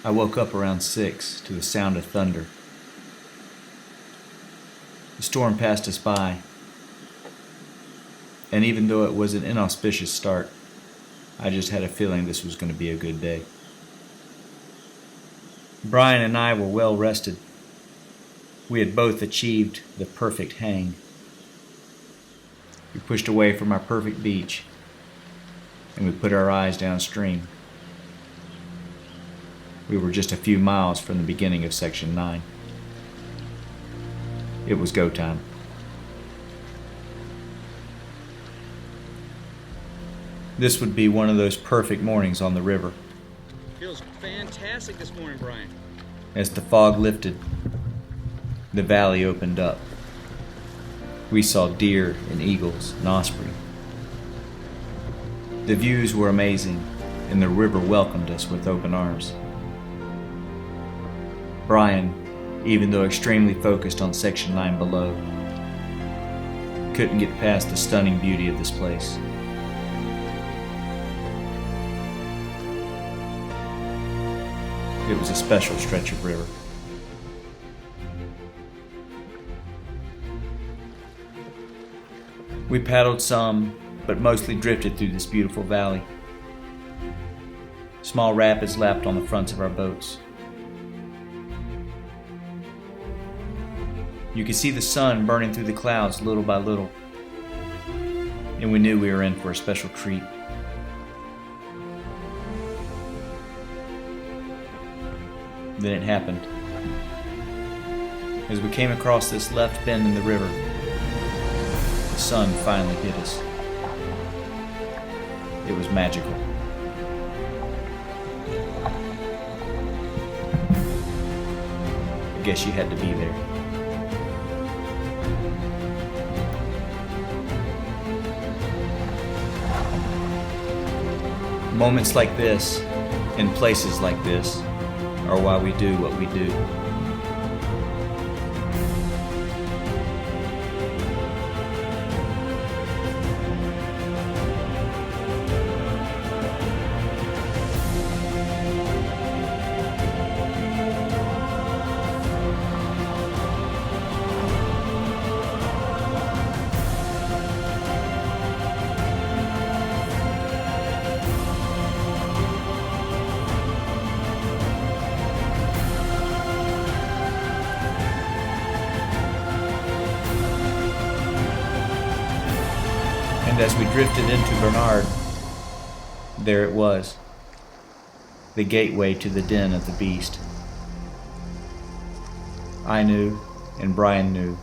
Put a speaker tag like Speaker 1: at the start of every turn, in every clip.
Speaker 1: I woke up around 6 to the sound of thunder. The storm passed us by, and even though it was an inauspicious start, I just had a feeling this was going to be a good day. Brian and I were well rested. We had both achieved the perfect hang. We pushed away from our perfect beach, and we put our eyes downstream. We were just a few miles from the beginning of Section 9. It was go time. This would be one of those perfect mornings on the river.
Speaker 2: Feels fantastic this morning, Brian.
Speaker 1: As the fog lifted, the valley opened up. We saw deer and eagles and osprey. The views were amazing, and the river welcomed us with open arms. Brian, even though extremely focused on Section 9 below, couldn't get past the stunning beauty of this place. It was a special stretch of river. We paddled some, but mostly drifted through this beautiful valley. Small rapids lapped on the fronts of our boats. You could see the sun burning through the clouds little by little, and we knew we were in for a special treat. Then it happened. As we came across this left bend in the river, the sun finally hit us. It was magical. I guess you had to be there. Moments like this, in places like this, are why we do what we do. And as we drifted into Bernard, there it was, the gateway to the den of the beast. I knew, and Brian knew.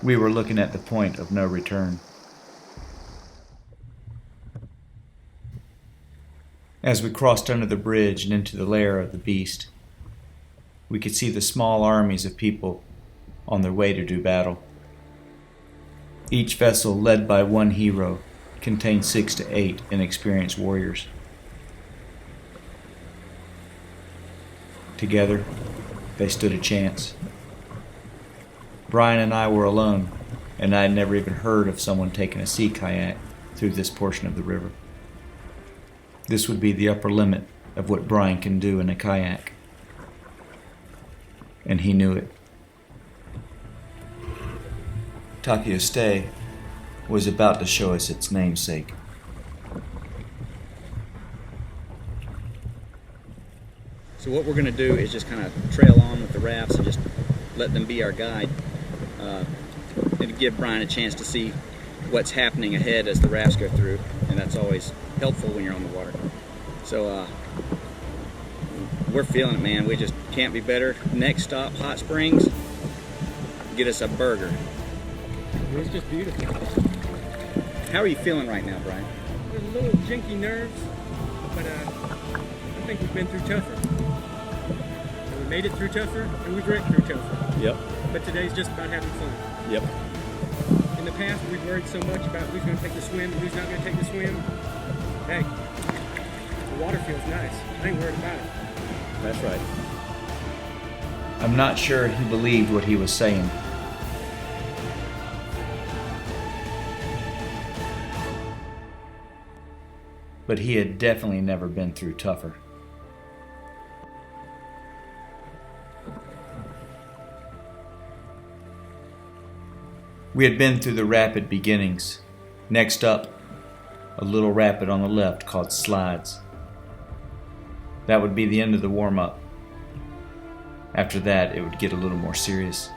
Speaker 1: We were looking at the point of no return. As we crossed under the bridge and into the lair of the beast, we could see the small armies of people on their way to do battle. Each vessel, led by one hero, contained 6 to 8 inexperienced warriors. Together, they stood a chance. Brian and I were alone, and I had never even heard of someone taking a sea kayak through this portion of the river. This would be the upper limit of what Brian can do in a kayak, and he knew it. Takio Stay was about to show us its namesake.
Speaker 2: So what we're going to do is just kind of trail on with the rafts and just let them be our guide, and give Brian a chance to see what's happening ahead as the rafts go through, and that's always helpful when you're on the water. So we're feeling it, man. We just can't be better. Next stop, Hot Springs. Get us a burger.
Speaker 3: It's just beautiful.
Speaker 2: How are you feeling right now, Brian?
Speaker 3: There's a little jinky nerves, but I think we've been through tougher. And we made it through tougher, and we've wrecked through tougher.
Speaker 2: Yep.
Speaker 3: But today's just about having fun.
Speaker 2: Yep.
Speaker 3: In the past, we've worried so much about who's going to take the swim and who's not going to take the swim. Hey, the water feels nice. I ain't worried about it.
Speaker 2: That's right.
Speaker 1: I'm not sure he believed what he was saying. But he had definitely never been through tougher. We had been through the rapid beginnings. Next up, a little rapid on the left called Slides. That would be the end of the warm-up. After that, it would get a little more serious.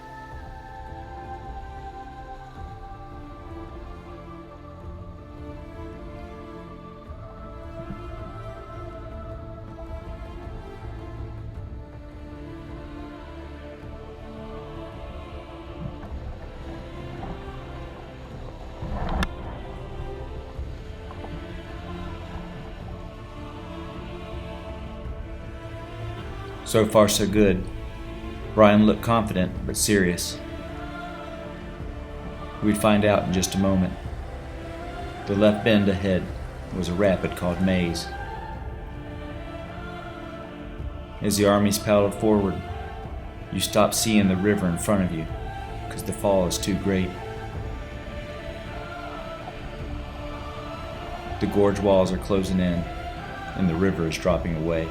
Speaker 1: So far, so good. Brian looked confident, but serious. We'd find out in just a moment. The left bend ahead was a rapid called Maze. As the armies paddled forward, you stopped seeing the river in front of you, because the fall is too great. The gorge walls are closing in, and the river is dropping away.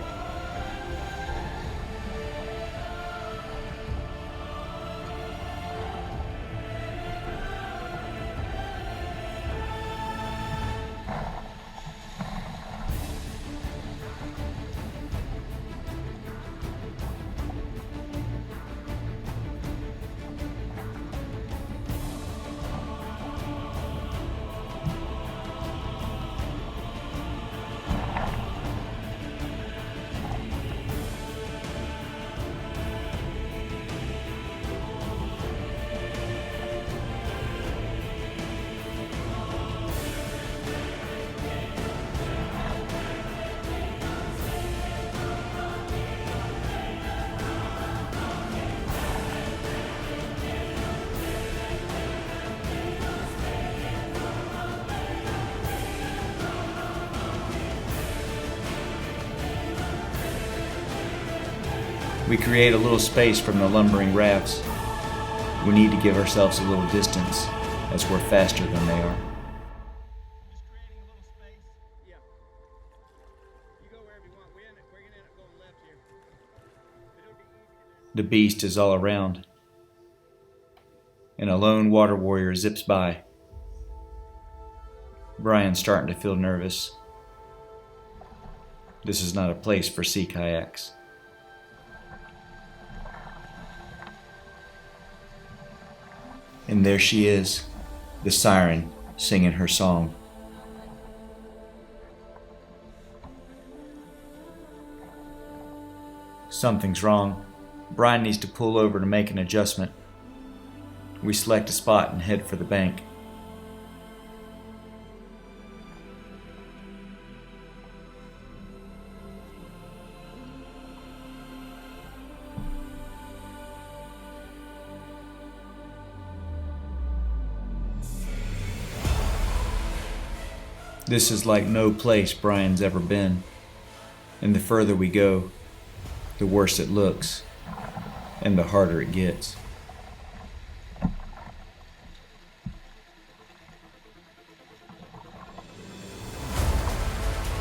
Speaker 1: We create a little space from the lumbering rafts. We need to give ourselves a little distance, as we're faster than they are.
Speaker 3: Just creating a little space. Yeah. You go wherever you want. We're gonna end up going left here. But it'll be easy to do.
Speaker 1: The beast is all around, and a lone water warrior zips by. Brian's starting to feel nervous. This is not a place for sea kayaks. And there she is, the siren, singing her song. Something's wrong. Brian needs to pull over to make an adjustment. We select a spot and head for the bank. This is like no place Brian's ever been, and the further we go, the worse it looks, and the harder it gets.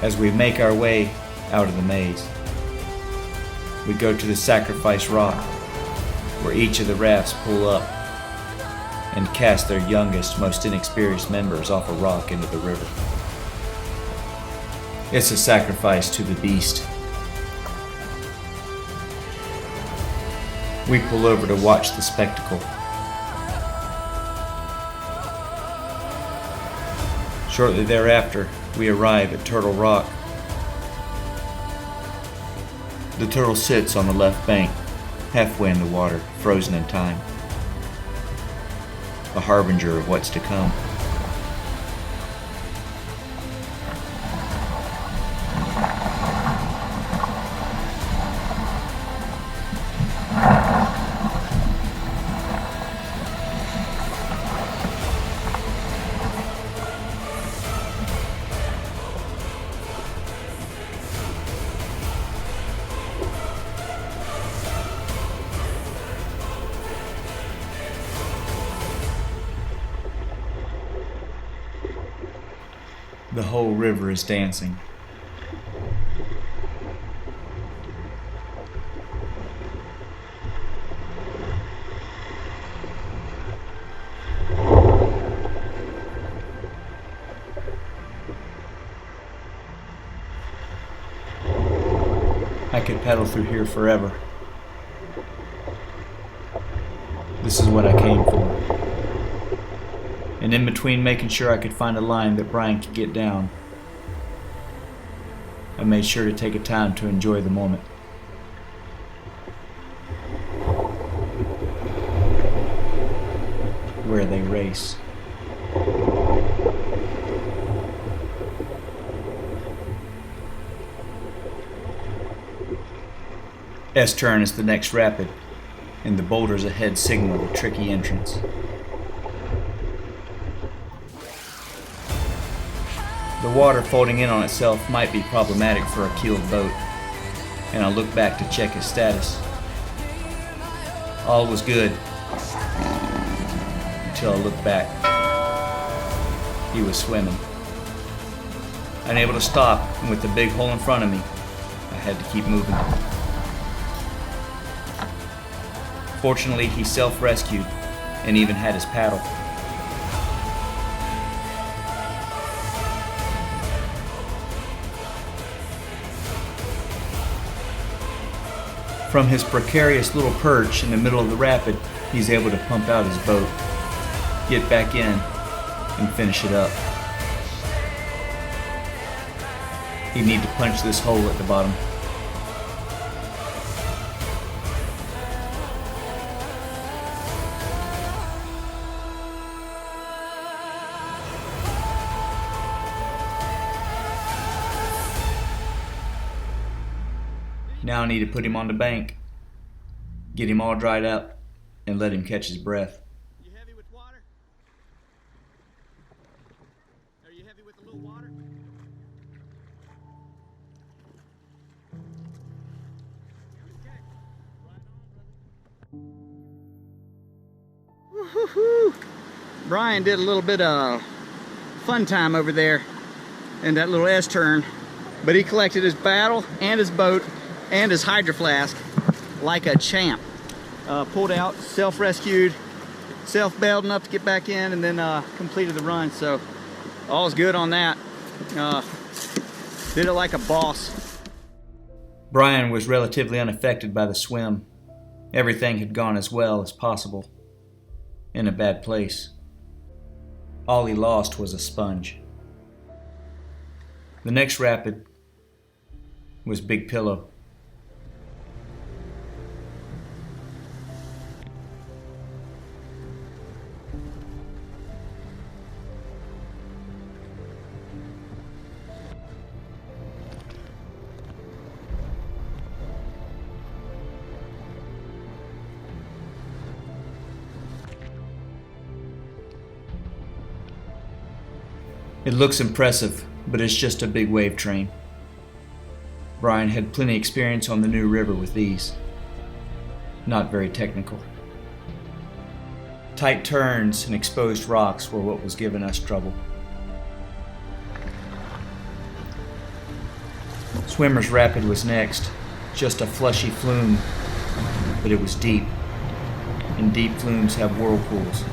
Speaker 1: As we make our way out of the maze, we go to the sacrifice rock, where each of the rafts pull up and cast their youngest, most inexperienced members off a rock into the river. It's a sacrifice to the beast. We pull over to watch the spectacle. Shortly thereafter, we arrive at Turtle Rock. The turtle sits on the left bank, halfway in the water, frozen in time. A harbinger of what's to come. The whole river is dancing. I could paddle through here forever. This is what I came for. And in between making sure I could find a line that Brian could get down, I made sure to take a time to enjoy the moment. Where they race. S-turn is the next rapid, and the boulders ahead signal the tricky entrance. The water folding in on itself might be problematic for a keeled boat, and I looked back to check his status. All was good, until I looked back. He was swimming. Unable to stop, and with the big hole in front of me, I had to keep moving. Fortunately, he self-rescued and even had his paddle. From his precarious little perch in the middle of the rapid, he's able to pump out his boat, get back in, and finish it up. He'd need to punch this hole at the bottom. Now I need to put him on the bank, get him all dried up, and let him catch his breath.
Speaker 2: You heavy with water? Are you heavy with a little water? Okay. Right on, brother. Woo-hoo-hoo. Brian did a little bit of fun time over there in that little S-turn, but he collected his paddle and his boat and his hydro flask like a champ. Pulled out, self-rescued, self-bailed enough to get back in, and then completed the run. So all's good on that. Did it like a boss.
Speaker 1: Brian was relatively unaffected by the swim. Everything had gone as well as possible. In a bad place. All he lost was a sponge. The next rapid was Big Pillow. It looks impressive, but it's just a big wave train. Brian had plenty experience on the new river with these. Not very technical. Tight turns and exposed rocks were what was giving us trouble. Swimmer's Rapid was next, just a flushy flume, but it was deep, and deep flumes have whirlpools.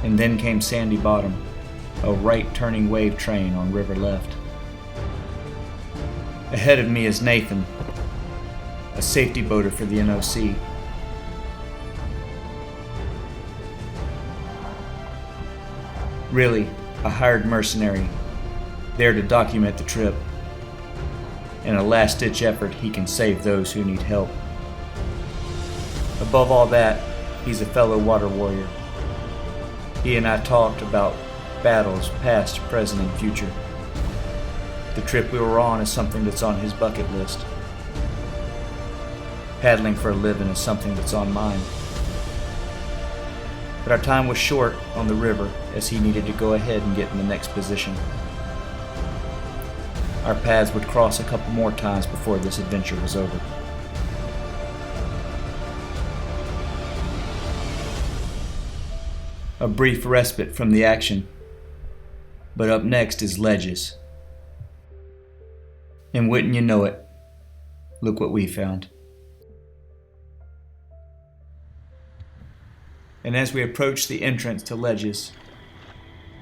Speaker 1: And then came Sandy Bottom, a right-turning wave train on river left. Ahead of me is Nathan, a safety boater for the NOC. Really, a hired mercenary, there to document the trip. In a last-ditch effort, he can save those who need help. Above all that, he's a fellow water warrior. He and I talked about battles past, present, and future. The trip we were on is something that's on his bucket list. Paddling for a living is something that's on mine. But our time was short on the river as he needed to go ahead and get in the next position. Our paths would cross a couple more times before this adventure was over. A brief respite from the action, but up next is ledges. And wouldn't you know it, look what we found. And as we approached the entrance to Ledges,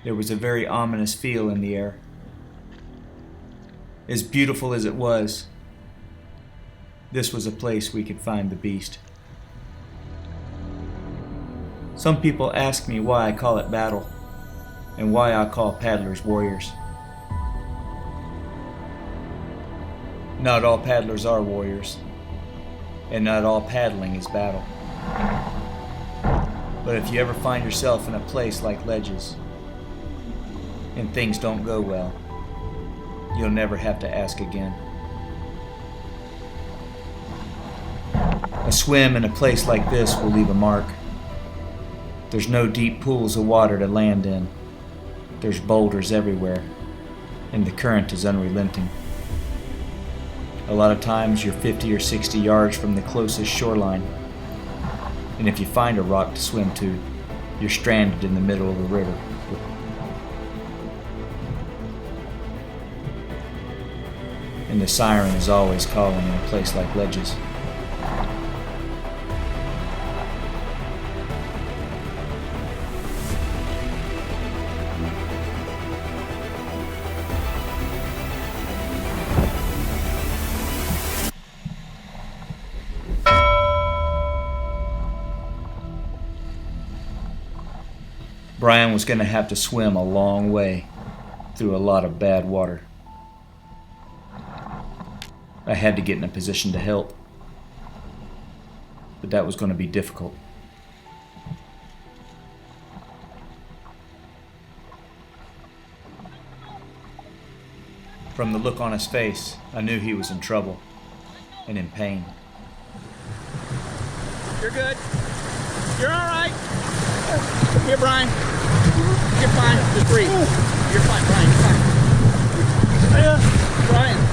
Speaker 1: there was a very ominous feel in the air. As beautiful as it was, this was a place we could find the beast. Some people ask me why I call it battle, and why I call paddlers warriors. Not all paddlers are warriors, and not all paddling is battle. But if you ever find yourself in a place like Ledges, and things don't go well, you'll never have to ask again. A swim in a place like this will leave a mark. There's no deep pools of water to land in. There's boulders everywhere, and the current is unrelenting. A lot of times you're 50 or 60 yards from the closest shoreline, and if you find a rock to swim to, you're stranded in the middle of the river. And the siren is always calling in a place like Ledges. Brian was going to have to swim a long way through a lot of bad water. I had to get in a position to help, but that was going to be difficult. From the look on his face, I knew he was in trouble and in pain.
Speaker 2: You're good. You're all right. Here, Brian. You're fine. Just breathe. You're fine, Brian. You're fine. Brian.